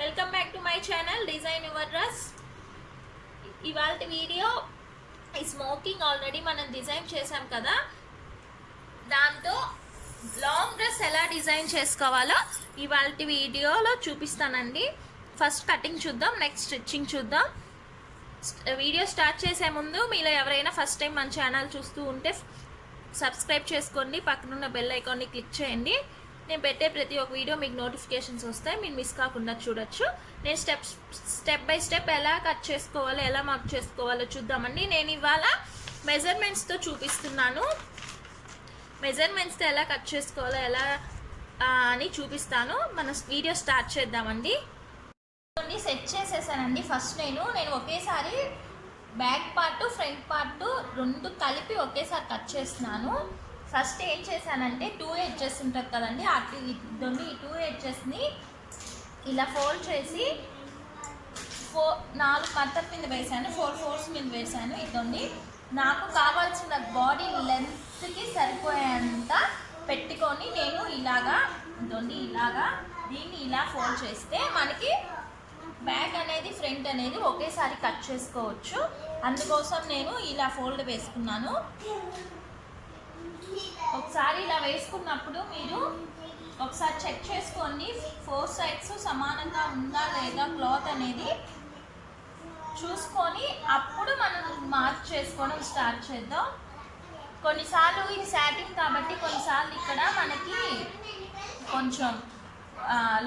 Welcome back to my channel design your dress. ఇవాళ video ఈ smoking already మనం design చేసాం కదా, దాంతో లాంగ్ డ్రెస్ ఎలా డిజైన్ చేసుకోవాలో ఇవాళ వీడియోలో చూపిస్తానండి. ఫస్ట్ కటింగ్ చూద్దాం, నెక్స్ట్ స్టిచ్చింగ్ చూద్దాం. వీడియో స్టార్ట్ చేసే ముందు మీలో ఎవరైనా ఫస్ట్ టైం మన ఛానల్ చూస్తూ ఉంటే సబ్స్క్రైబ్ చేసుకోండి, పక్కనున్న బెల్ ఐకాన్ని క్లిక్ చేయండి. నేను పెట్టే ప్రతి ఒక్క వీడియో మీకు నోటిఫికేషన్స్ వస్తాయి, మీరు మిస్ కాకుండా చూడొచ్చు. నేను స్టెప్ బై స్టెప్ ఎలా కట్ చేసుకోవాలో, ఎలా మార్క్ చేసుకోవాలో చూద్దామండి. నేను ఇవాళ మెజర్మెంట్స్తో చూపిస్తున్నాను. మెజర్మెంట్స్తో ఎలా కట్ చేసుకోవాలో ఎలా అని చూపిస్తాను. మన వీడియో స్టార్ట్ చేద్దామండి. కొన్ని సెట్ చేసేసానండి. ఫస్ట్ నేను ఒకేసారి బ్యాక్ పార్ట్ ఫ్రంట్ పార్ట్ రెండు కలిపి ఒకేసారి కట్ చేస్తున్నాను. ఫస్ట్ ఏం చేశానంటే 2 ఎడ్జెస్ ఉంటుంది కదండి, ఈ 2 ఎడ్జెస్ని ఇలా ఫోల్డ్ చేసి 4 మడతల మీద వేసాను, 4 ఫోల్డ్స్ మీద వేసాను. ఇదండి నాకు కావాల్సిన బాడీ లెంత్కి సరిపోయేంత పెట్టుకొని నేను ఇలాగా దీన్ని ఇలా ఫోల్డ్ చేస్తే మనకి బ్యాక్ అనేది ఫ్రంట్ అనేది ఒకేసారి కట్ చేసుకోవచ్చు. అందుకోసం నేను ఇలా ఫోల్డ్ వేసుకున్నాను. ఒకసారి ఇలా వేసుకున్నప్పుడు మీరు ఒకసారి చెక్ చేసుకోండి, 4 సైడ్స్ సమానంగా ఉందా లేదా క్లాత్ అనేది చూసుకొని అప్పుడు మనం మార్క్ చేసుకోవడం స్టార్ట్ చేద్దాం. కొన్నిసార్లు ఇది సాటిన్ కాబట్టి కొన్నిసార్లు ఇక్కడ మనకి కొంచెం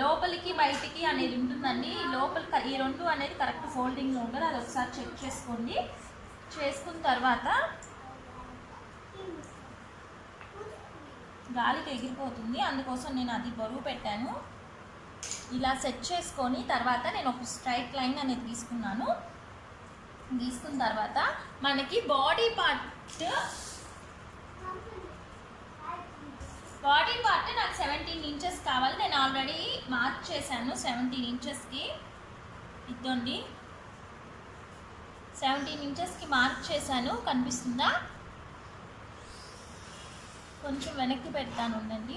లోపలికి బయటికి అనేది ఉంటుందండి. లోపలికి ఈ రెండు అనేది కరెక్ట్ ఫోల్డింగ్లో ఉంటుంది, అది ఒకసారి చెక్ చేసుకోండి. చేసుకున్న తర్వాత గాలికి ఎగిరిపోతుంది, అందుకోసం నేను అది బరువు పెట్టాను. ఇలా సెట్ చేసుకొని తర్వాత నేను ఒక స్ట్రైట్ లైన్ అనేది తీసుకున్నాను. తీసుకున్న తర్వాత మనకి బాడీ పార్ట్ నాకు 17 ఇంచెస్ కావాలి. నేను ఆల్రెడీ మార్క్ చేశాను 17 ఇంచెస్కి. ఇదండి 17 ఇంచెస్కి మార్క్ చేశాను, కనిపిస్తుందా? కొంచెం వెనక్కి పెడతాను ఉండండి.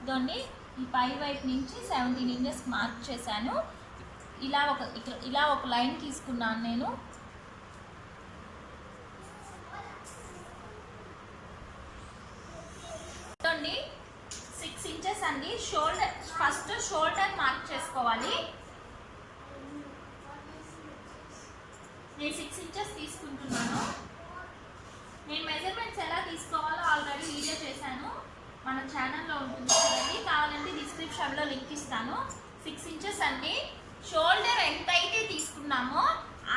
ఇదండి ఈ పై వైపు నుంచి 17 ఇంచెస్ మార్క్ చేశాను. ఇలా ఒక లైన్ తీసుకున్నాను నేను. ఇదండి 6 ఇంచెస్ అండి. ఫస్ట్ షోల్డర్ మార్క్ చేసుకోవాలి. నేను 6 ఇంచెస్ తీసుకుంటున్నాను. నేను మెజర్మెంట్స్ ఎలా తీసుకోవాలో ఆల్రెడీ వీడియో చేశాను, మన ఛానల్లో ఉంటుంది కదండి. కావాలంటే డిస్క్రిప్షన్లో లింక్ ఇస్తాను. 6 ఇంచెస్ అండి. షోల్డర్ ఎంత అయితే తీసుకున్నామో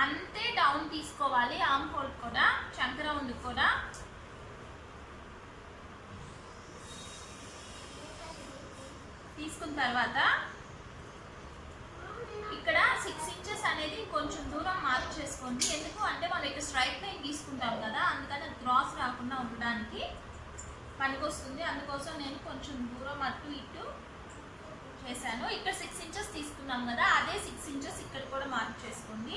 అంతే డౌన్ తీసుకోవాలి. ఆర్మ్ హోల్ కూడా, చంక రౌండ్ కూడా. తీసుకున్న తర్వాత ఇక్కడ 6 ఇంచెస్ అనేది కొంచెం దూరం మార్క్ చేసుకోండి. ఎందుకు అంటే మనం ఇక్కడ స్ట్రైట్ లైన్ తీసుకుంటాం కదా, అందుకని క్రాస్ రాకుండా ఉండడానికి పనికొస్తుంది. అందుకోసం నేను కొంచెం దూరం అటు ఇటు చేశాను. ఇక్కడ 6 ఇంచెస్ తీసుకున్నాం కదా, అదే 6 ఇంచెస్ ఇక్కడ కూడా మార్క్ చేసుకోండి.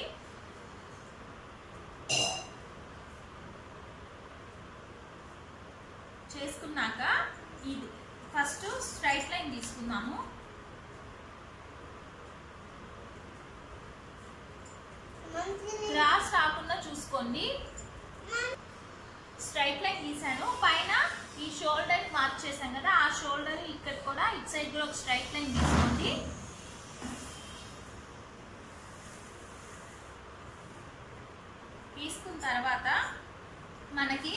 చేసుకున్నాక ఇది ఫస్ట్ స్ట్రైట్ లైన్ తీసుకున్నాము. క్రాస్ రాకుండా చూసుకోండి. స్ట్రైట్ లైన్ గీసాను. పైన ఈ షోల్డర్ మార్క్ చేసాం కదా, ఆ షోల్డర్ ఇక్కడ కూడా ఇటు సైడ్ కూడా ఒక స్ట్రైట్ లైన్ తీసుకోండి. తీసుకున్న తర్వాత మనకి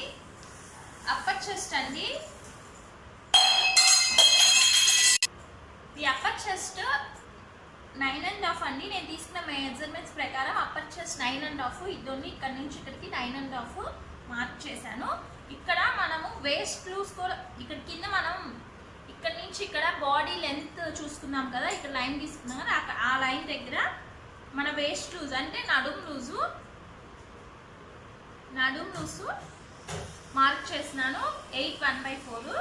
అప్పర్ చెస్ట్ అండి. ఈ అప్పర్ చెస్ట్ 9.5 అండి. నేను తీసుకున్న మెజర్మెంట్స్ ప్రకారం అప్పర్ చెస్ట్ 9.5. ఇద్దరిని ఇక్కడ నుంచి ఇక్కడికి 9.5 మార్క్ చేశాను. ఇక్కడ మనము వేస్ట్ లూజ్ కూడా ఇక్కడ కింద మనం ఇక్కడ నుంచి ఇక్కడ బాడీ లెంత్ చూసుకున్నాం కదా, ఇక్కడ లైన్ తీసుకున్నాం కదా, ఆ లైన్ దగ్గర మన వేస్ట్ లూజ్ అంటే నడుము లూజు మార్క్ చేసినాను 8/1/4.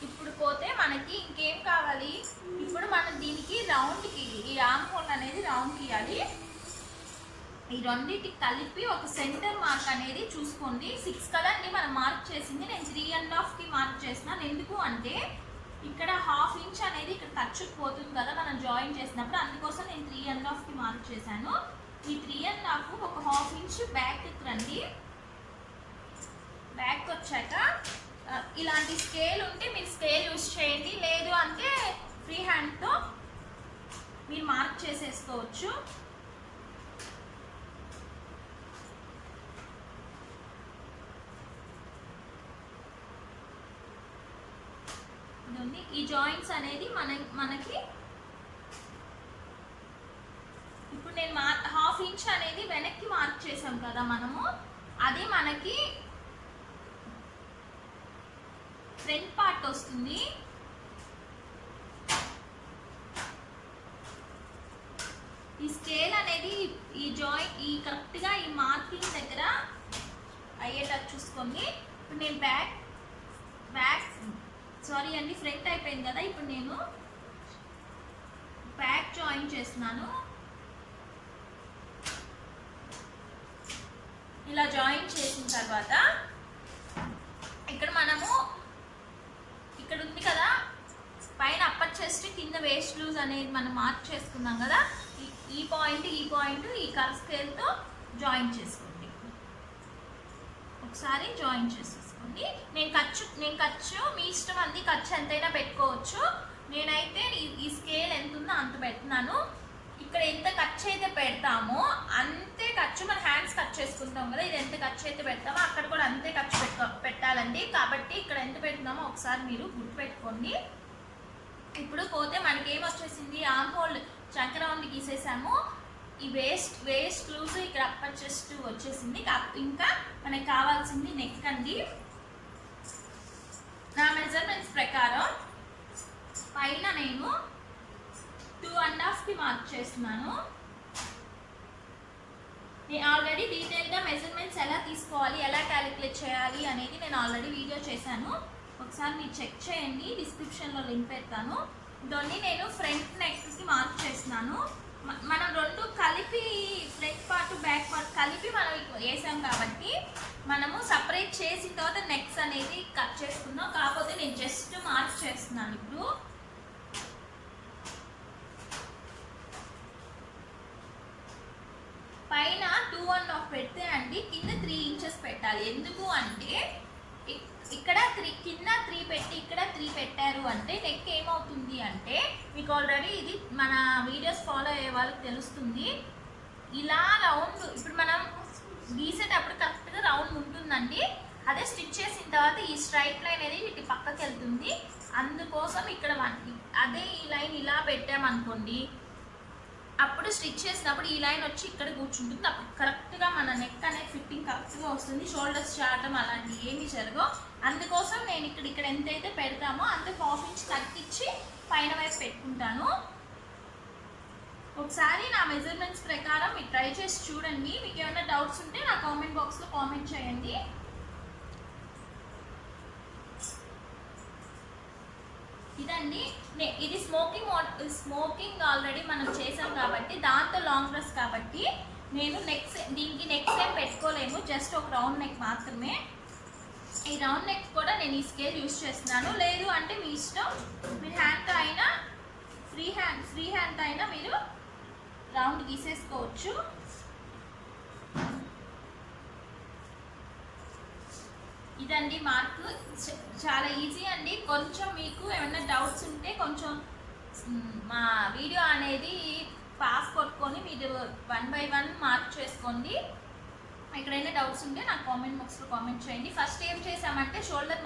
ఇప్పుడు పోతే మనకి ఇంకేం కావాలి, ఇప్పుడు మనం దీనికి రౌండ్కి ఈ ఆర్మ్ హోల్ అనేది రౌండ్ గీయాలి. ఈ రెండింటికి కలిపి ఒక సెంటర్ మార్క్ అనేది చూసుకోండి. 6 కదండి మనం మార్క్ చేసింది, నేను 3.5కి మార్క్ చేసినాను. ఎందుకు అంటే ఇక్కడ 1/2 ఇంచ్ అనేది ఇక్కడ ఖర్చుకు పోతుంది కదా మనం జాయిన్ చేసినప్పుడు, అందుకోసం నేను 3.5కి మార్క్ చేశాను. ఈ 3.5 ఒక హాఫ్ ఇంచ్ బ్యాక్ రండి. బ్యాక్ వచ్చాక ఇలాంటి స్కేల్ ఉంటే మీరు స్కేల్ యూజ్ చేయండి, లేదు అంటే ఫ్రీ హ్యాండ్తో మీరు మార్క్ చేసేసుకోవచ్చు. ఈ జాయింట్స్ అనేది మనకి ఇప్పుడు నేను హాఫ్ ఇంచ్ అనేది వెనక్కి మార్క్ చేసాం కదా మనము, అది మనకి ఫ్రంట్ పార్ట్ వస్తుంది. ఈ స్కేల్ అనేది ఈ కరెక్ట్గా ఈ మార్కింగ్ దగ్గర అయ్యేటట్టు చూసుకోండి. ఇప్పుడు నేను సారీ అండి, ఫ్రంట్ అయిపోయింది కదా. ఇప్పుడు నేను బ్యాక్ జాయిన్ చేస్తున్నాను. ఇలా జాయిన్ చేసిన తర్వాత ఇక్కడ మనము ఇక్కడ ఉంది కదా పైన అప్పర్ చెస్ట్ కింద వేస్ట్ లూజ్ అనేది మనం మార్క్ చేసుకున్నాం కదా, ఈ పాయింట్ ఈ కర్వ్ స్కేల్తో జాయిన్ చేసుకోండి. ఒకసారి జాయిన్ చేసేసుకోండి. నేను ఖర్చు మీ ఇష్టం, అంది ఖర్చు ఎంతైనా పెట్టుకోవచ్చు. నేనైతే ఈ స్కేల్ ఎంత ఉందో అంత పెడుతున్నాను. ఇక్కడ ఎంత ఖర్చు అయితే పెడతామో అంతే ఖర్చు మన హ్యాండ్స్ కట్ చేసుకుంటాం కదా, ఇది ఎంత ఖర్చు అయితే పెడతామో అక్కడ కూడా అంతే ఖర్చు పెట్టాలండి. కాబట్టి ఇక్కడ ఎంత పెడుతున్నామో ఒకసారి మీరు గుర్తుపెట్టుకోండి. ఇప్పుడు పోతే మనకి ఏం వచ్చేసింది, ఆర్మ్ హోల్ చంక రౌండ్ గీసేసాము. ఈ వేస్ట్ లూజ్ ఇక్కడ అప్పర్ చెస్ట్ వచ్చేసింది. ఇంకా మనకి కావాల్సింది నెక్ అండి. నా మెజర్మెంట్స్ ప్రకారం పైన నేను 2.5కి మార్క్ చేస్తున్నాను. నేను ఆల్రెడీ డీటెయిల్గా మెజర్మెంట్స్ ఎలా తీసుకోవాలి, ఎలా క్యాలిక్యులేట్ చేయాలి అనేది నేను ఆల్రెడీ వీడియో చేశాను. ఒకసారి మీరు చెక్ చేయండి, డిస్క్రిప్షన్లో లింక్ పెడతాను. దాన్ని నేను ఫ్రంట్ నెక్కి మార్క్ చేస్తున్నాను. మనం రెండు కలిపి ఫ్రంట్ పార్ట్ బ్యాక్ పార్ట్ కలిపి మనం వేసాం కాబట్టి మనము సపరేట్ చేసిన తర్వాత నెక్స్ అనేది కట్ చేసుకుందాం. కాకపోతే నేను జస్ట్ మార్క్ చేస్తున్నాను. ఇప్పుడు పైన 2.5 పెడితే అండి కింద 3 ఇంచెస్ పెట్టాలి. ఎందుకు అంటే ఇక్కడ కింద 3 పెట్టి ఇక్కడ 3 పెట్టారు అంటే నెక్ ఏమవుతుంది అంటే, మీకు ఆల్రెడీ ఇది మన వీడియోస్ ఫాలో అయ్యే వాళ్ళకి తెలుస్తుంది. ఇలా రౌండ్ ఇప్పుడు మనం గీసేటప్పుడు కరెక్ట్గా రౌండ్ ఉంటుందండి. అదే స్టిచ్ చేసిన తర్వాత ఈ స్ట్రైట్ లైన్ అనేది ఇటు పక్కకి వెళ్తుంది. అందుకోసం ఇక్కడ అదే ఈ లైన్ ఇలా పెట్టామనుకోండి, అప్పుడు స్టిచ్ చేసినప్పుడు ఈ లైన్ వచ్చి ఇక్కడ కూర్చుంటుంది. అప్పుడు కరెక్ట్గా మన నెక్ అనేది ఫిట్టింగ్ కరెక్ట్గా వస్తుంది. షోల్డర్స్ చాటం అలాంటివి ఏమీ జరగవు. అందుకోసం నేను ఇక్కడ ఎంతైతే పెడతామో అంత హాఫ్ ఇంచ్ తగ్గించి పైన వైపు పెట్టుకుంటాను. ఒకసారి నా మెజర్మెంట్స్ ప్రకారం మీరు ట్రై చేసి చూడండి. మీకు ఏమైనా డౌట్స్ ఉంటే నా కామెంట్ బాక్స్లో కామెంట్ చేయండి. ఇదండి, ఇది స్మోకింగ్ ఆల్రెడీ మనం చేసాం కాబట్టి దాంతో లాంగ్ డ్రెస్ కాబట్టి నేను దీనికి నెక్స్ ఏం పెట్టుకోలేము, జస్ట్ ఒక రౌండ్ నెక్ మాత్రమే. ఈ రౌండ్ నెక్ కూడా నేను ఈ స్కేల్ యూజ్ చేస్తున్నాను. లేదు అంటే మీ ఇష్టం, మీరు హ్యాండ్తో అయినా ఫ్రీ హ్యాండ్తో అయినా మీరు రౌండ్ గీసేసుకోవచ్చు. ఇదండి మార్క్, చాలా ఈజీ అండి. కొంచెం మీకు ఏమైనా డౌట్స్ ఉంటే కొంచెం మా వీడియో అనేది పాస్ కొట్టుకొని మీరు 1 by 1 మార్క్ చేసుకోండి. ఎక్కడైనా డౌట్స్ ఉంటే నాకు కామెంట్ బాక్స్లో కామెంట్ చేయండి. ఫస్ట్ ఏం చేసామంటే షోల్డర్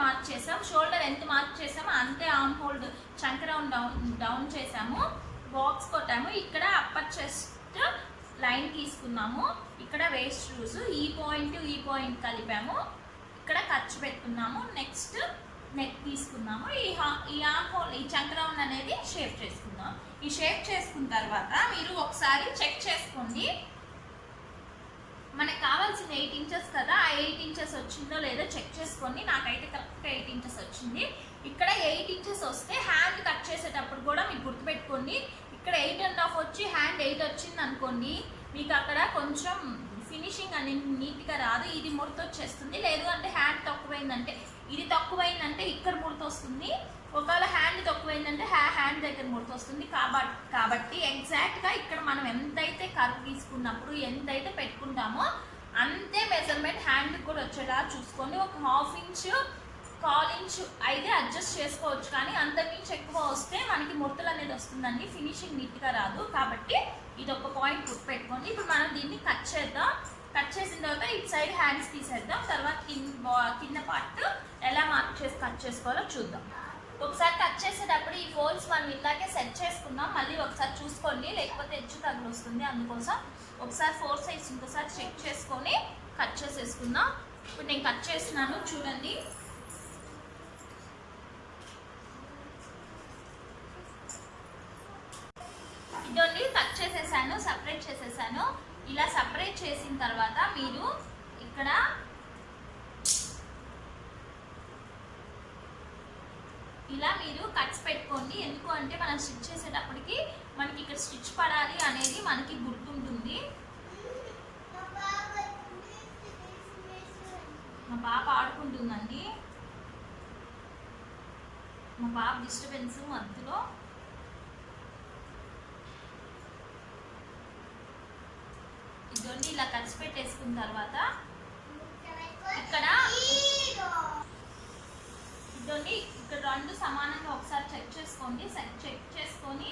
మార్క్ చేసాం. షోల్డర్ ఎంత మార్క్ చేసామో అంతే ఆర్మ్ హోల్డ్ చంక రౌండ్ డౌన్ చేసాము. బాక్స్ కొట్టాము. ఇక్కడ అప్పర్ చెస్ట్ లైన్ తీసుకున్నాము. ఇక్కడ వేస్ట్ లూజ్ ఈ పాయింట్ కలిపాము. ఇక్కడ ఖర్చు పెట్టుకున్నాము. నెక్స్ట్ నెక్ తీసుకున్నాము. ఈ ఆర్మ్ హోల్ ఈ చంక రౌండ్ అనేది షేప్ చేసుకుందాం. ఈ షేప్ చేసుకున్న తర్వాత మీరు ఒకసారి చెక్ చేసుకోండి. మనకు కావాల్సిన 8 ఇంచెస్ కదా, ఆ 8 ఇంచెస్ వచ్చిందో లేదో చెక్ చేసుకోండి. నాకైతే కరెక్ట్గా 8 ఇంచెస్ వచ్చింది. ఇక్కడ 8 ఇంచెస్ వస్తే హ్యాండ్ కట్ చేసేటప్పుడు కూడా మీరు గుర్తుపెట్టుకోండి. ఇక్కడ 8.5 వచ్చి హ్యాండ్ 8 వచ్చింది అనుకోండి, మీకు అక్కడ కొంచెం ఫినిషింగ్ అనేది నీట్గా రాదు. ఇది ముడత వచ్చేస్తుంది. లేదు అంటే హ్యాండ్ తక్కువైందంటే, ఇది తక్కువైందంటే ఇక్కడ ముడత వస్తుంది. ఒకవేళ హ్యాండ్ ఎక్కువైందంటే హ్యాండ్ దగ్గర ముడత వస్తుంది. కాబట్టి ఎగ్జాక్ట్గా ఇక్కడ మనం ఎంతైతే కర్వ్ తీసుకున్నప్పుడు ఎంతైతే పెట్టుకుంటామో అంతే మెజర్మెంట్ హ్యాండ్ కూడా వచ్చేలా చూసుకొని ఒక 1/2 ఇంచు 1/4 ఇంచు అయితే అడ్జస్ట్ చేసుకోవచ్చు. కానీ అంతకుమించి ఎక్కువ వస్తే మనకి ముడతలు అనేది వస్తుందండి, ఫినిషింగ్ నీట్గా రాదు. కాబట్టి ఇది ఒక పాయింట్ గుర్తుపెట్టుకోండి. ఇప్పుడు మనం దీన్ని కట్ చేద్దాం. కట్ చేసిన తర్వాత ఇటు సైడ్ హ్యాండ్స్ తీసేద్దాం. తర్వాత కింద పార్ట్ ఎలా మార్క్ చేసి కట్ చేసుకోవాలో చూద్దాం. ఒకసారి కట్ చేసేటప్పుడు ఈ ఫోల్డ్స్ మనం ఇందాకే సెట్ చేసుకున్నాం. మళ్ళీ ఒకసారి చూసుకోండి, లేకపోతే ఎడ్జ్ తగులు వస్తుంది. అందుకోసం ఒకసారి 4 సైడ్స్ ఇంకోసారి చెక్ చేసుకొని కట్ చేసేసుకుందాం. ఇప్పుడు నేను కట్ చేస్తున్నాను చూడండి. ఇదొండి కట్ చేసేసాను, సపరేట్ చేసేసాను. ఇలా సపరేట్ చేసిన తర్వాత మీరు ఇక్కడ ఇలా మీరు కట్స్ పెట్టుకోండి. ఎందుకు అంటే మనం స్టిచ్ చేసేటప్పటికి మనకి ఇక్కడ స్టిచ్ పడాలి అనేది మనకి గుర్తుంటుంది. మా పాప ఆడుకుంటుందండి, మా పాప డిస్టర్బెన్స్ మధ్యలో. ఇదొండి ఇలా కట్స్ పెట్టేసుకున్న తర్వాత ఇక్కడ ఇదొండి ఇక్కడ రెండు సమానంగా ఒకసారి చెక్ చేసుకోండి. చెక్ చేసుకొని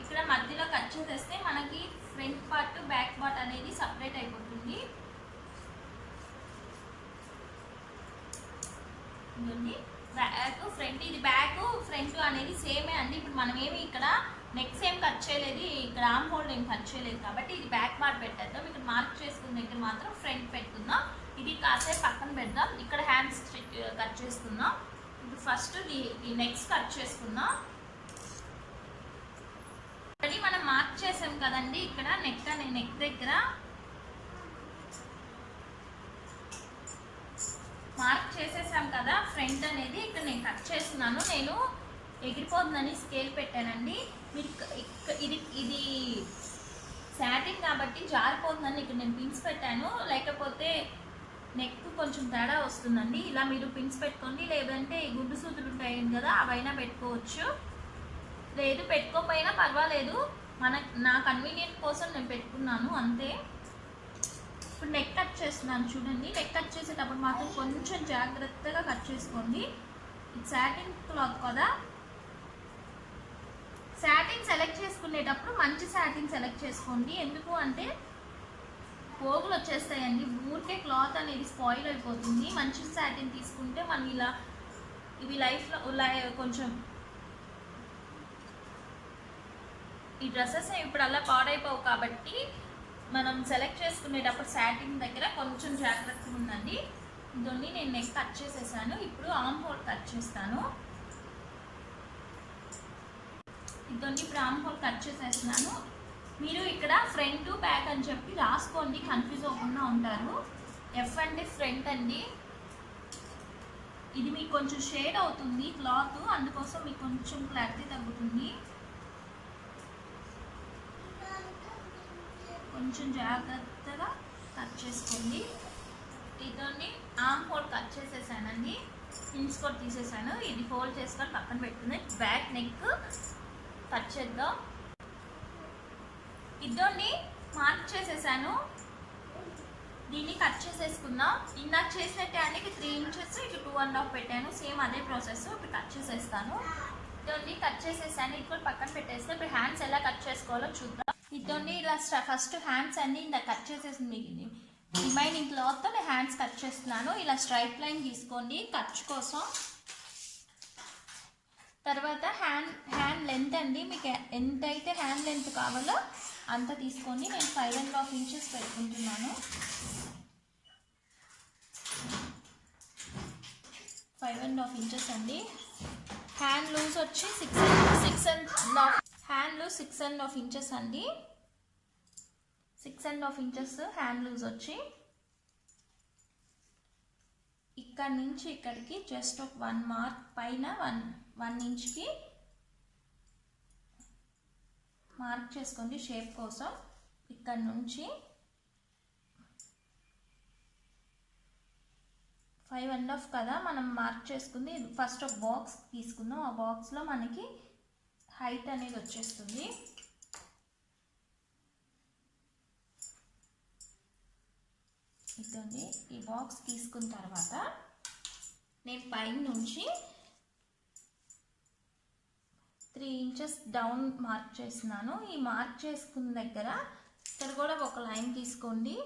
ఇక్కడ మధ్యలో కట్ చేసేస్తే మనకి ఫ్రంట్ పార్ట్ బ్యాక్ పార్ట్ అనేది సపరేట్ అయిపోతుంది. ఇదొండి బ్యాక్ ఫ్రంట్, ఇది బ్యాక్ ఫ్రంట్ అనేది సేమే అండి. ఇప్పుడు మనం ఏమి ఇక్కడ నెక్స్ట్ ఏం కట్ చేయలేదు, ఇక్కడ ఆర్మ్ హోల్డ్ ఏం కట్ చేయలేదు. కాబట్టి ఇది బ్యాక్ పార్ట్ పెట్టేద్దాం. ఇక్కడ మార్క్ చేసుకున్న దగ్గర మాత్రం ఫ్రంట్ పెట్టుకుందాం. ఇది కాసేపు పక్కన పెడదాం. ఇక్కడ హ్యాండ్స్ కట్ చేసుకుందాం. ఇప్పుడు ఫస్ట్ ఈ నెక్స్ట్ కట్ చేసుకుందాం. ఆల్రెడీ మనం మార్క్ చేసాం కదండి ఇక్కడ నెక్ దగ్గర మార్క్ చేసేసాం కదా ఫ్రంట్ అనేది. ఇక్కడ నేను కట్ చేస్తున్నాను. నేను ఎగిరిపోతుందని స్కేల్ పెట్టానండి. మీరు ఇది సాటిన్ కాబట్టి జారిపోతుందని ఇక్కడ నేను పిన్స్ పెట్టాను. లేకపోతే నెక్ కొంచెం తేడా వస్తుందండి. ఇలా మీరు పిన్స్ పెట్టుకోండి, లేదంటే గుడ్డు సూదులు ఉంటాయి కదా అవైనా పెట్టుకోవచ్చు. లేదు పెట్టుకోకపోయినా పర్వాలేదు, నా కన్వీనియంట్ కోసం నేను పెట్టుకున్నాను అంతే. ఇప్పుడు నెక్ కట్ చేస్తున్నాను చూడండి. నెక్ కట్ చేసేటప్పుడు మాత్రం కొంచెం జాగ్రత్తగా కట్ చేసుకోండి. ఇది సాటిన్ క్లాత్ కదా, సాటిన్ సెలెక్ట్ చేసుకునేటప్పుడు మంచి సాటిన్ సెలెక్ట్ చేసుకోండి. ఎందుకు అంటే పోగులు వచ్చేస్తాయండి, ఊరికే క్లాత్ అనేది స్పాయిల్ అయిపోతుంది. మంచి సాటిన్ తీసుకుంటే మనం ఇలా ఇవి లైఫ్లో కొంచెం ఈ డ్రెస్సెస్ ఇప్పుడు అలా పాడైపోవు. కాబట్టి మనం సెలెక్ట్ చేసుకునేటప్పుడు సాటిన్ దగ్గర కొంచెం జాగ్రత్తగా ఉందండి. ఇదొండి నేను నెక్ కట్ చేసేసాను. ఇప్పుడు ఆర్మ్ హోల్ కట్ చేస్తాను. ఇదొండి ఇప్పుడు ఆర్మ్ హోల్ కట్ చేసేస్తున్నాను. మీరు ఇక్కడ ఫ్రంట్ బ్యాక్ అని చెప్పి రాసుకోండి, కన్ఫ్యూజ్ అవ్వకుండా ఉంటారు. ఎఫ్ అంటే ఫ్రంట్ అండి. ఇది మీకు కొంచెం షేడ్ అవుతుంది క్లాత్, అందుకోసం మీకు కొంచెం క్లారిటీ తగ్గుతుంది. కొంచెం జాగ్రత్తగా కట్ చేసుకోండి. ఇదండి ఆర్మ్ హోల్ కట్ చేసేసానండి. పిన్స్ కూడా తీసేసాను. ఇది ఫోల్డ్ చేసుకొని పక్కన పెట్టుకుని బ్యాక్ నెక్ కట్ చేద్దాం. ఇద్దరిని మార్క్ చేసేసాను. దీన్ని కట్ చేసేసుకుందాం. ఇందాక చేసినట్టే అండి 3 ఇంచెస్, ఇటు 2.5 పెట్టాను. సేమ్ అదే ప్రాసెస్. ఇప్పుడు కట్ చేసేస్తాను. ఇద్దరిని కట్ చేసేసాను. ఇది కూడా పక్కన పెట్టేస్తే ఇప్పుడు హ్యాండ్స్ ఎలా కట్ చేసుకోవాలో చూద్దాం. ఇద్దరిని ఇలా ఫస్ట్ హ్యాండ్స్ అన్ని ఇలా కట్ చేసేసింది. రిమైనింగ్ క్లాత్తో నేను హ్యాండ్స్ కట్ చేస్తున్నాను. ఇలా స్ట్రైట్ లైన్ తీసుకోండి ఖర్చు కోసం. తర్వాత హ్యాండ్ లెంత్ అండి, మీకు ఎంతైతే హ్యాండ్ లెంత్ కావాలో అంత తీసుకోండి. నేను 5.5 ఇంచెస్ పెట్టుకుంటున్నాను. 5.5 ఇంచెస్ అండి. హ్యాండ్ లూజ్ వచ్చి 6.5 హ్యాండ్ లూజ్ 6.5 ఇంచెస్ అండి. 6.5 ఇంచెస్ హ్యాండ్ లూజ్ వచ్చి ఇక్కడ నుంచి ఇక్కడికి జస్ట్ ఒక 1 మార్క్ పైన 1 ఇంచ్కి మార్క్ చేసుకోండి షేప్ కోసం. ఇక్కడ నుంచి 5.5 కదా మనం మార్క్ చేసుకుంది. ఫస్ట్ ఒక బాక్స్ తీసుకుందాం. ఆ బాక్స్లో మనకి హైట్ అనేది వచ్చేస్తుంది. ఇదండి, ఈ బాక్స్ తీసుకున్న తర్వాత నేను పైన నుంచి 3 ఇంచెస్ డౌన్ మార్క్ చేస్తున్నాను. ఈ మార్క్ చేసుకున్న దగ్గర ఇక్కడ కూడా ఒక లైన్ తీసుకోండి.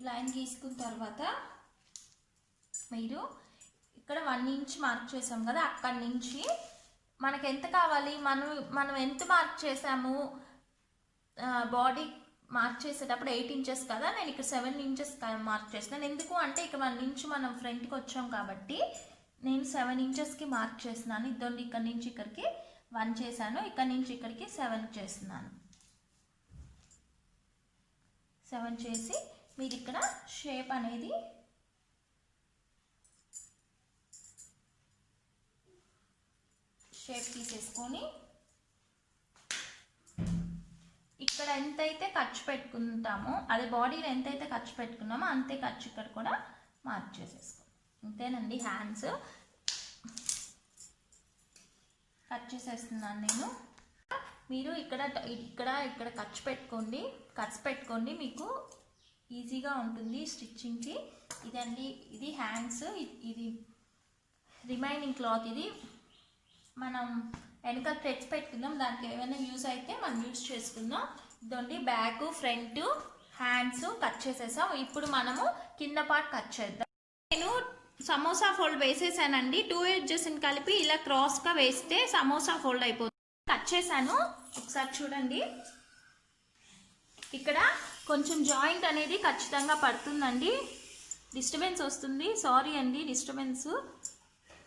లైన్ తీసుకున్న తర్వాత మీరు ఇక్కడ 1 ఇంచ్ మార్క్ చేసాం కదా, అక్కడి నుంచి మనకు ఎంత కావాలి, మనం ఎంత మార్క్ చేసాము, బాడీ మార్క్ చేసేటప్పుడు 8 ఇంచెస్ కదా, నేను ఇక్కడ 7 ఇంచెస్ మార్క్ చేస్తున్నాను. ఎందుకు అంటే ఇక్కడ 1 ఇంచ్ మనం ఫ్రంట్కి వచ్చాం కాబట్టి నేను 7 ఇంచెస్కి మార్క్ చేస్తున్నాను. ఇదండి, ఇక్కడ నుంచి ఇక్కడికి 1 చేశాను, ఇక్కడ నుంచి ఇక్కడికి 7 చేస్తున్నాను. 7 చేసి మీరు ఇక్కడ షేప్ అనేది తీసేసుకొని ఇక్కడ ఎంతైతే ఖర్చు పెట్టుకుంటామో, అదే బాడీలో ఎంతైతే ఖర్చు పెట్టుకున్నామో అంతే ఖర్చు ఇక్కడ కూడా మార్క్ చేసేసుకోండి. అంతేనండి, హ్యాండ్స్ కట్ చేసేస్తున్నాను నేను. మీరు ఇక్కడ ఖర్చు పెట్టుకోండి, మీకు ఈజీగా ఉంటుంది స్టిచ్చింగ్కి. ఇదండి, ఇది హ్యాండ్స్. ఇది రిమైనింగ్ క్లాత్. ఇది మనం వెనక థ్రెడ్స్ పెట్టుకుందాం, దానికి ఏమైనా యూజ్ అయితే మనం యూజ్ చేసుకుందాం. ఇదండి, బ్యాక్, ఫ్రంట్, హ్యాండ్స్ కట్ చేసేసాం. ఇప్పుడు మనము కింద పార్ట్ కట్ చేద్దాం. నేను సమోసా ఫోల్డ్ వేసేసానండి. 2 ఎడ్జెస్ని కలిపి ఇలా క్రాస్గా వేస్తే సమోసా ఫోల్డ్ అయిపోతుంది. కట్ చేశాను, ఒకసారి చూడండి. ఇక్కడ కొంచెం జాయింట్ అనేది ఖచ్చితంగా పడుతుందండి. డిస్టర్బెన్స్ వస్తుంది, సారీ అండి. డిస్టర్బెన్స్,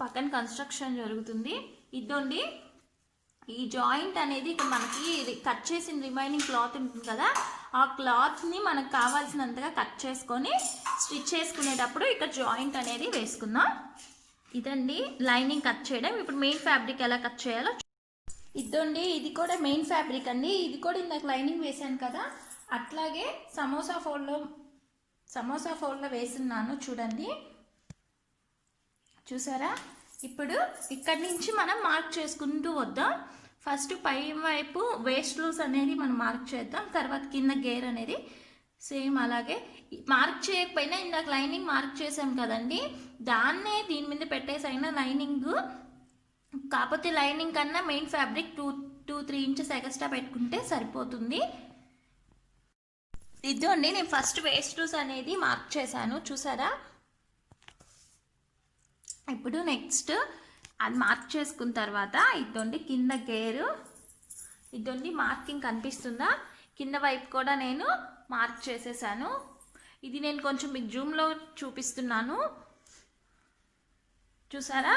పక్కన కన్స్ట్రక్షన్ జరుగుతుంది. ఇదండి, ఈ జాయింట్ అనేది ఇక్కడ మనకి కట్ చేసిన రిమైనింగ్ క్లాత్ ఉంటుంది కదా, ఆ క్లాత్ని మనకు కావాల్సినంతగా కట్ చేసుకొని స్టిచ్ చేసుకునేటప్పుడు ఇక్కడ జాయింట్ అనేది వేసుకుందాం. ఇదండి లైనింగ్ కట్ చేయడం. ఇప్పుడు మెయిన్ ఫ్యాబ్రిక్ ఎలా కట్ చేయాలో ఇదండి. ఇది కూడా మెయిన్ ఫ్యాబ్రిక్ అండి. ఇది కూడా ఇందాక లైనింగ్ వేసాను కదా, అట్లాగే సమోసా ఫోల్డ్లో వేస్తున్నాను. చూడండి, చూసారా? ఇప్పుడు ఇక్కడి నుంచి మనం మార్క్ చేసుకుంటూ వద్దాం. ఫస్ట్ పై వైపు వేస్ట్ లూస్ అనేది మనం మార్క్ చేద్దాం, తర్వాత కింద గేర్ అనేది సేమ్ అలాగే. మార్క్ చేయకపోయినా ఇందాక లైనింగ్ మార్క్ చేసాం కదండి, దాన్నే దీని మీద పెట్టేసైనా లైనింగ్, కాకపోతే లైనింగ్ కన్నా మెయిన్ ఫ్యాబ్రిక్ 2-3 ఇంచెస్ ఎక్స్ట్రా పెట్టుకుంటే సరిపోతుంది. ఇదండి, నేను ఫస్ట్ వేస్ట్ లూస్ అనేది మార్క్ చేశాను, చూసారా? ఇప్పుడు నెక్స్ట్ అది మార్క్ చేసుకున్న తర్వాత ఇదండి కింద గేరు. ఇదండి మార్కింగ్ కనిపిస్తుందా? కింద వైపు కూడా నేను మార్క్ చేసేసాను. ఇది నేను కొంచెం మీకు జూమ్లో చూపిస్తున్నాను, చూసారా?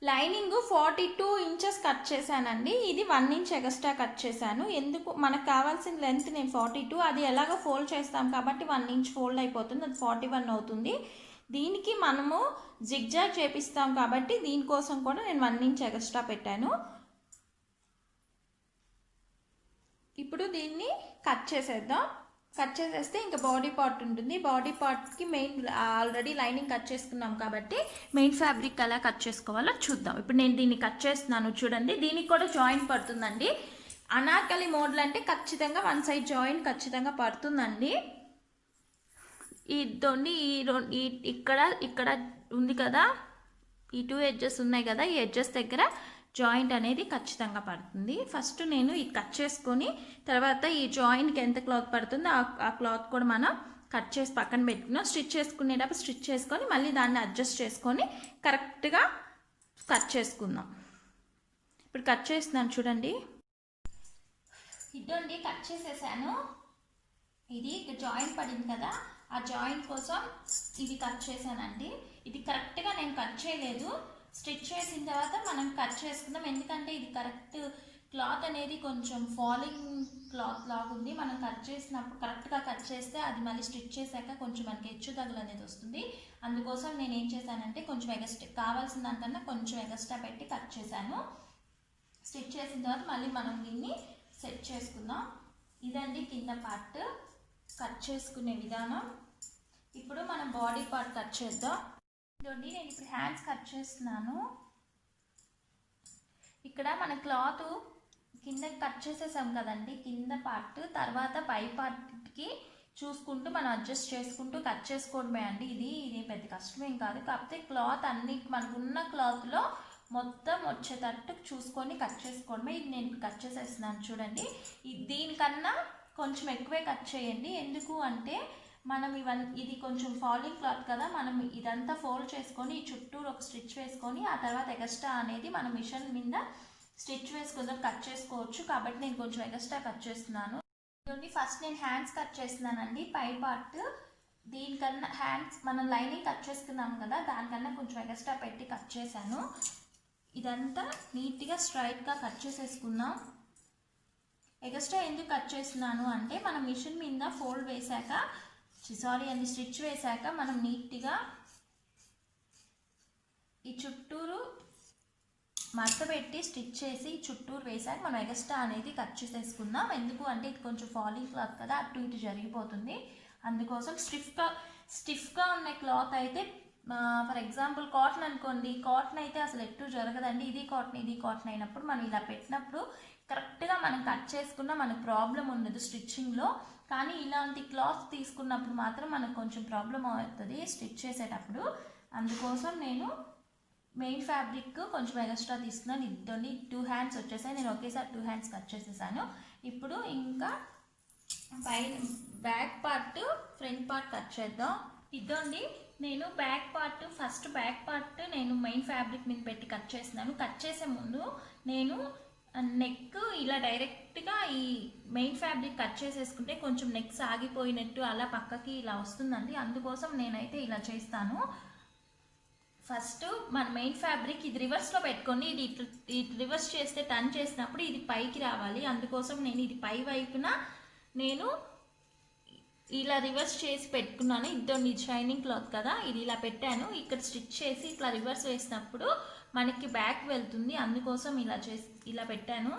లైనింగ్ 42 ఇంచెస్ కట్ చేశానండి. ఇది 1 ఇంచ్ ఎక్స్ట్రా కట్ చేశాను. ఎందుకు, మనకు కావాల్సిన లెంత్ నేను 42, అది ఎలాగో ఫోల్డ్ చేస్తాం కాబట్టి 1 ఇంచ్ ఫోల్డ్ అయిపోతుంది, అది 41 అవుతుంది. దీనికి మనము జిగ్జాగ్ చేపిస్తాం కాబట్టి దీనికోసం కూడా నేను 1 ఇంచ్ ఎక్స్ట్రా పెట్టాను. ఇప్పుడు దీన్ని కట్ చేసేద్దాం. కట్ చేసేస్తే ఇంకా బాడీ పార్ట్ ఉంటుంది. బాడీ పార్ట్కి మెయిన్ ఆల్రెడీ లైనింగ్ కట్ చేసుకున్నాం కాబట్టి మెయిన్ ఫ్యాబ్రిక్ ఎలా కట్ చేసుకోవాలో చూద్దాం. ఇప్పుడు నేను దీన్ని కట్ చేస్తున్నాను, చూడండి. దీనికి కూడా జాయింట్ పడుతుందండి. అనార్కలి మోడల్ అంటే ఖచ్చితంగా 1 సైడ్ జాయింట్ ఖచ్చితంగా పడుతుందండి. ఇదండి, ఇక్కడ ఉంది కదా, ఈ 2 ఎడ్జెస్ ఉన్నాయి కదా, ఈ ఎడ్జెస్ దగ్గర జాయింట్ అనేది ఖచ్చితంగా పడుతుంది. ఫస్ట్ నేను ఇది కట్ చేసుకొని తర్వాత ఈ జాయింట్కి ఎంత క్లాత్ పడుతుందో ఆ క్లాత్ కూడా మనం కట్ చేసి పక్కన పెట్టుకున్నాం. స్టిచ్ చేసుకునేటప్పుడు స్టిచ్ చేసుకొని మళ్ళీ దాన్ని అడ్జస్ట్ చేసుకొని కరెక్ట్గా కట్ చేసుకుందాం. ఇప్పుడు కట్ చేస్తున్నాను, చూడండి. ఇదండి, కట్ చేసేసాను. ఇది జాయింట్ పడింది కదా, ఆ జాయింట్ కోసం ఇది కట్ చేశానండి. ఇది కరెక్ట్గా నేను కట్ చేయలేదు, స్టిచ్ చేసిన తర్వాత మనం కట్ చేసుకుందాం. ఎందుకంటే ఇది కరెక్ట్ క్లాత్ అనేది కొంచెం ఫాలింగ్ క్లాత్ లాగా ఉంది. మనం కట్ చేసినప్పుడు కరెక్ట్గా కట్ చేస్తే అది మళ్ళీ స్టిచ్ చేశాక కొంచెం మనకి హెచ్చు తగులు అనేది వస్తుంది. అందుకోసం నేను ఏం చేశానంటే కొంచెం ఎగస్ట్రా, కావాల్సిన దానికన్నా కొంచెం ఎగస్ట్రా పెట్టి కట్ చేశాను. స్టిచ్ చేసిన తర్వాత మళ్ళీ మనం దీన్ని సెట్ చేసుకుందాం. ఇదండి కింద పార్ట్ కట్ చేసుకునే విధానం. ఇప్పుడు మనం బాడీ పార్ట్ కట్ చేద్దాం. ఇదండి నేను ఇప్పుడు హ్యాండ్స్ కట్ చేస్తున్నాను. ఇక్కడ మన క్లాత్ కింద కట్ చేసేసాం కదండి కింద పార్ట్, తర్వాత పై పార్ట్కి చూసుకుంటూ మనం అడ్జస్ట్ చేసుకుంటూ కట్ చేసుకోవడమే అండి. ఇది పెద్ద కష్టమేం కాదు. కాకపోతే క్లాత్ అన్ని మనకున్న క్లాత్లో మొత్తం వచ్చేటట్టు చూసుకొని కట్ చేసుకోవడమే. ఇది నేను కట్ చేసేస్తున్నాను చూడండి. దీనికన్నా కొంచెం ఎక్కువే కట్ చేయండి. ఎందుకు అంటే మనం ఇది కొంచెం ఫాలింగ్ క్లాత్ కదా, మనం ఇదంతా ఫోల్డ్ చేసుకొని ఈ చుట్టూరు ఒక స్టిచ్ వేసుకొని ఆ తర్వాత ఎక్స్ట్రా అనేది మనం మిషన్ మీద స్టిచ్ వేసుకుందాం కట్ చేసుకోవచ్చు. కాబట్టి నేను కొంచెం ఎక్స్ట్రా కట్ చేస్తున్నాను. ఫస్ట్ నేను హ్యాండ్స్ కట్ చేస్తున్నానండి. పై పార్ట్ దీనికన్నా హ్యాండ్స్ మనం లైనింగ్ కట్ చేసుకున్నాం కదా, దానికన్నా కొంచెం ఎక్స్ట్రా పెట్టి కట్ చేశాను. ఇదంతా నీట్గా స్ట్రైట్గా కట్ చేసేసుకున్నాం. ఎక్స్ట్రా ఎందుకు కట్ చేస్తున్నాను అంటే మనం మిషన్ మీద ఫోల్డ్ వేసాక స్టిచ్ వేసాక మనం నీట్గా ఈ చుట్టూరు మడత పెట్టి స్టిచ్ చేసి చుట్టూరు వేసాక మనం ఎక్స్ట్రా అనేది కట్ చేసేసుకుందాం. ఎందుకు అంటే ఇది కొంచెం ఫాలింగ్ క్లాత్ కదా, అటు ఇటు జరిగిపోతుంది. అందుకోసం స్టిఫ్గా ఉన్న క్లాత్ అయితే ఫర్ ఎగ్జాంపుల్ కాటన్ అనుకోండి, కాటన్ అయితే అసలు ఎటు జరగదండి. ఇది కాటన్ అయినప్పుడు మనం ఇలా పెట్టినప్పుడు కరెక్ట్గా మనం కట్ చేసుకున్నా మనకు ప్రాబ్లం ఉండదు స్టిచ్చింగ్లో. కానీ ఇలాంటి క్లాత్ తీసుకున్నప్పుడు మాత్రం మనకు కొంచెం ప్రాబ్లం అవుతుంది స్టిచ్ చేసేటప్పుడు. అందుకోసం నేను మెయిన్ ఫ్యాబ్రిక్ కొంచెం ఎక్స్ట్రా తీసుకున్నాను. ఇద్దరిని 2 హ్యాండ్స్ వచ్చేసాయి. నేను ఒకేసారి 2 హ్యాండ్స్ కట్ చేసేసాను. ఇప్పుడు ఇంకా back part front part cut చేద్దాం. ఇదండి నేను ఫస్ట్ బ్యాక్ పార్ట్ నేను మెయిన్ ఫ్యాబ్రిక్ మీద పెట్టి కట్ చేస్తున్నాను. కట్ చేసే ముందు నేను నెక్ ఇలా డైరెక్ట్గా ఈ మెయిన్ ఫ్యాబ్రిక్ కట్ చేసేసుకుంటే కొంచెం నెక్ సాగిపోయినట్టు అలా పక్కకి ఇలా వస్తుందండి. అందుకోసం నేనైతే ఇలా చేస్తాను. ఫస్ట్ మన మెయిన్ ఫ్యాబ్రిక్ ఇది రివర్స్లో పెట్టుకొని ఇది రివర్స్ చేస్తే టర్న్ చేసినప్పుడు ఇది పైకి రావాలి. అందుకోసం నేను ఇది పై వైపున నేను ఇలా రివర్స్ చేసి పెట్టుకున్నాను. ఇద్దరు షైనింగ్ క్లాత్ కదా, ఇది ఇలా పెట్టాను. ఇక్కడ స్టిచ్ చేసి ఇట్లా రివర్స్ వేసినప్పుడు మనకి బ్యాక్ వెళ్తుంది. అందుకోసం ఇలా పెట్టాను.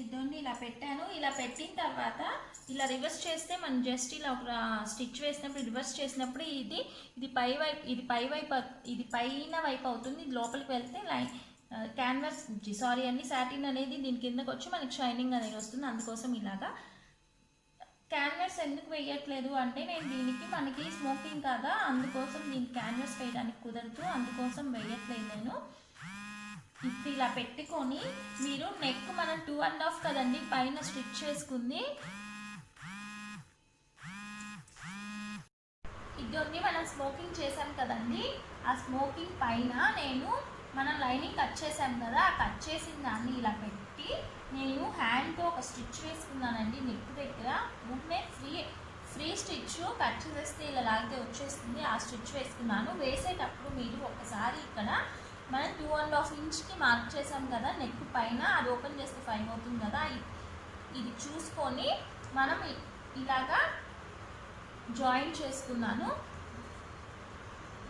ఇద్దరిని ఇలా పెట్టాను. ఇలా పెట్టిన తర్వాత ఇలా రివర్స్ చేస్తే మనం జస్ట్ ఇలా ఒక స్టిచ్ వేసినప్పుడు రివర్స్ చేసినప్పుడు ఇది పైన వైపు అవుతుంది. ఇది లోపలికి వెళ్తే సాటిన్ అనేది దీని కిందకు వచ్చి మనకి షైనింగ్ అనేది వస్తుంది. అందుకోసం ఇలాగా క్యాన్వాస్ ఎందుకు వేయట్లేదు అంటే నేను మనకి స్మోకింగ్ కదా, అందుకోసం దీనికి క్యాన్వాస్ వేయడానికి కుదరదు. అందుకోసం వేయట్లేదు నేను. ఇప్పుడు ఇలా పెట్టుకొని మీరు నెక్ మనం 2.5 కదండి పైన స్టిచ్ చేసుకుంది. ఇదొన్ని మనం స్మోకింగ్ చేసాం కదండి, ఆ స్మోకింగ్ పైన మనం లైనింగ్ కట్ చేసాం కదా, ఆ కట్ చేసిన దాన్ని ఇలా పెట్టి నేను హ్యాండ్తో ఒక స్టిచ్ వేసుకున్నానండి. నెక్ దగ్గర ఊరినే ఫ్రీ స్టిచ్ కట్ చేసేస్తే ఇలా లాగితే వచ్చేస్తుంది. ఆ స్టిచ్ వేసుకున్నాను. వేసేటప్పుడు మీరు ఒకసారి ఇక్కడ మనం 2.5 ఇంచ్కి మార్క్ చేసాం కదా నెక్ పైన, అది ఓపెన్ చేస్తే 5 అవుతుంది కదా, ఇది చూసుకొని మనం ఇలాగా జాయిన్ చేసుకున్నాను.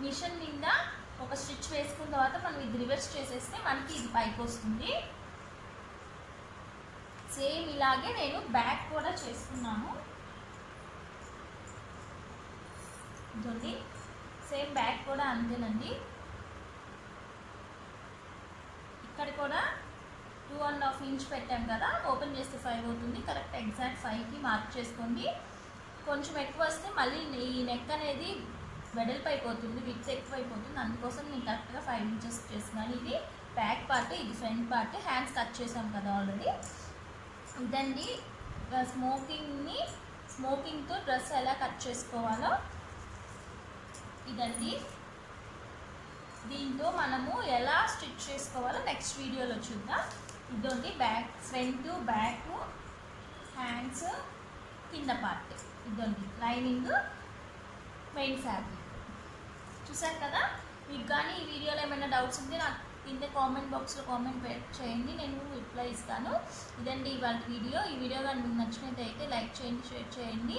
మిషన్ మీద ఒక స్టిచ్ వేసుకున్న తర్వాత మనం ఇది రివర్స్ చేసేస్తే మనకి ఇది పైకి వస్తుంది. సేమ్ ఇలాగే నేను బ్యాక్ కూడా చేసుకున్నాను. ఇదండి సేమ్ బ్యాక్ కూడా అంతేనండి. ఇక్కడ కూడా 2.5 ఇంచ్ పెట్టాం కదా, ఓపెన్ చేస్తే 5 అవుతుంది. కరెక్ట్ ఎగ్జాక్ట్ 5కి మార్క్ చేసుకోండి. కొంచెం ఎక్కువ వస్తే మళ్ళీ ఈ నెక్ అనేది వెడల్పు అయిపోతుంది, విడ్త్ ఎక్కువ అయిపోతుంది. అందుకోసం నేను కరెక్ట్గా 5 ఇంచెస్ చేస్తున్నాను. ఇది బ్యాక్ పార్ట్, ఇది ఫ్రంట్ పార్ట్. హ్యాండ్స్ కట్ చేసాం కదా ఆల్రెడీ. ఇదండి స్మోకింగ్తో డ్రెస్ ఎలా కట్ చేసుకోవాలో ఇదండి. దీంతో మనము ఎలా స్టిచ్ చేసుకోవాలో నెక్స్ట్ వీడియోలో చూద్దాం. ఇదండి ఫ్రంట్ బ్యాక్ హ్యాండ్స్ కింద పార్ట్. ఇదండి లైనింగ్ మెయిన్ ఫ్యాబ్రిక్. చూసారు కదా. మీకు కానీ ఈ వీడియోలో ఏమైనా డౌట్స్ ఉంటే నాకు కింద కామెంట్ బాక్స్లో కామెంట్ చేయండి, నేను రిప్లై ఇస్తాను. ఇదండి ఇవాళ వీడియో. ఈ వీడియో కానీ మీకు నచ్చినట్టయితే లైక్ చేయండి, షేర్ చేయండి,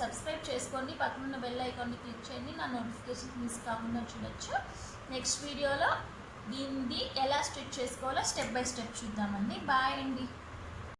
సబ్స్క్రైబ్ చేసుకోండి, పక్కనున్న బెల్ ఐకాన్ని క్లిక్ చేయండి. నా నోటిఫికేషన్ మిస్ కాకుండా చూడొచ్చు. నెక్స్ట్ వీడియోలో దీన్ని ఎలా స్టిచ్ చేసుకోవాలో స్టెప్ బై స్టెప్ చూద్దామండి. బాయ్ అండి.